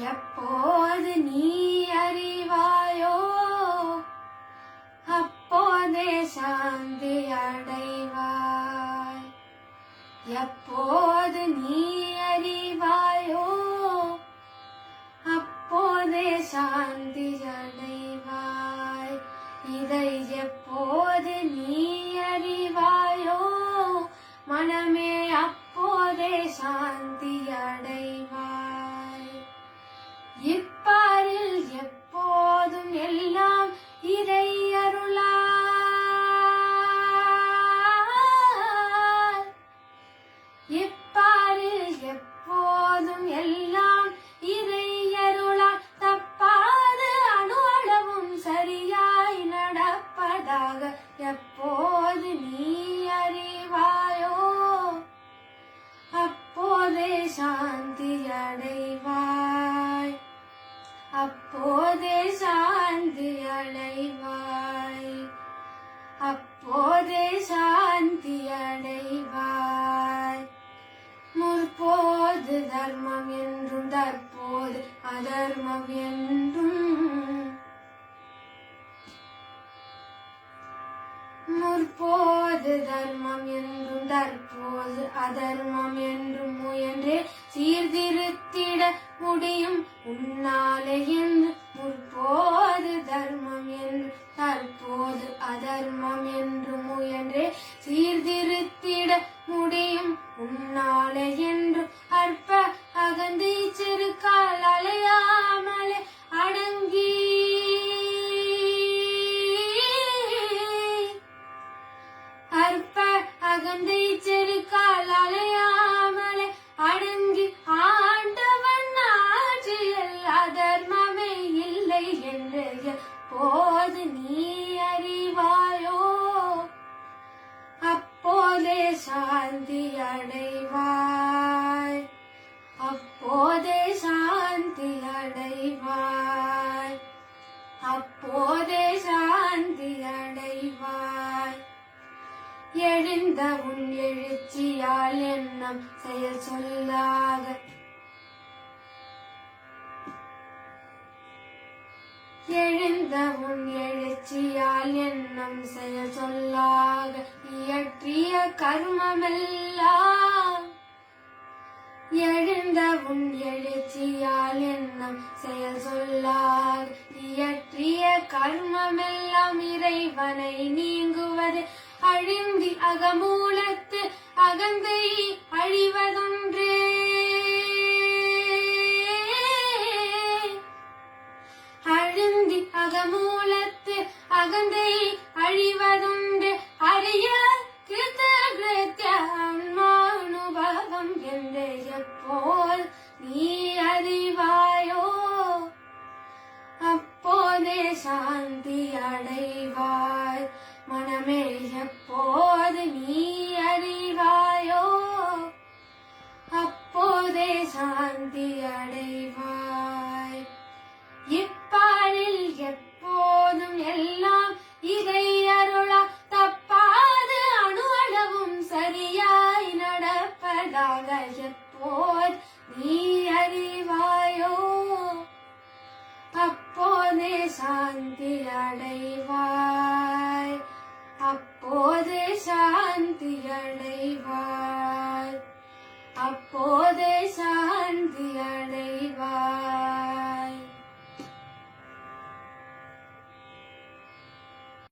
எப்போது நீ அறிவாயோ அப்போதே சாந்தி அடைவாய். எப்போது நீ அறிவாயோ அப்போதே சாந்தி அடைவாய். இதை எப்போது நீ அறிவாயோ மனமே அப்போதே சாந்தி அடைவாய். இப்பாரில் எப்போதும் எல்லாம் இறை அருளால். இப்பாரில் எப்போதும் எல்லாம் இறை அருளால் தப்பாது அணுவளவும் சரியாய் நடப்பதாக எப்போது நீ அறிவாயோ அப்போதே சாந்தி அடைவாய். அப்போதே சாந்தி அடைவாய். அப்போதே சாந்தி அடைவாய். முற்போது தர்மம் என்றும் தற்போது அதர்மம் என்றும். முற்போது தர்மம் என்றும் தற்போது அதர்மம் என்றும் முயன்றே சீர்திருத்திட முடியும் உன்னாலே என்று. முற்போது தர்மம் என்று தற்போது அதர்மம் என்று முயன்றே சீர்திருத்திட முடியும் உன்னாலே என்று. அற்ப அகந்தை செருக்கால் அலையாமலே அடங்கி அற்ப அகந்தை செருக்கால் அலையாமலே அடங்கி ஆண்டவன் ஆட்சியில் அதர்மமே இல்லை என்று எப்போது நீ அறிவாயோ அப்போதே சாந்தி அடைவாய். அப்போதே சாந்தி அடைவாய். அப்போதே சாந்தி அடைவாய். எழுந்த உன் எழுச்சியால் எண்ணம் செயல் சொல்லாக. எழுந்த உன் எழுச்சியால் எண்ணம் செயல் சொல்லாக இயற்றிய கர்மமெல்லாம். எழுந்த உன் எழுச்சியால் எண்ணம் செயல் சொல்லாக இயற்றிய கர்மமெல்லாம் இறைவனை நீங்குவது அழிந்தி அகமூலத்து அகந்தை அழிவதொன்றே. அழிந்தி அகமூலத்து அகந்தை அழிவதொன்று அரிய கிருத்த அனுபவம் என்று எப்போது நீ அறிவாயோ அப்போதே சாந்தி அடைவாய். மனமே எப்போது நீ அறிவாயோ அப்போதே சாந்தி அடைவாய். இப்பாரில் எப்போதும் எல்லாம் இறை அருளா தப்பாது அணுவளவும் சரியாய் நடப்பதாக எப்போது நீ அறிவாயோ அப்போதே சாந்தி அடைவாய். அப்போதே சாந்தி அடைவாய். அப்போதே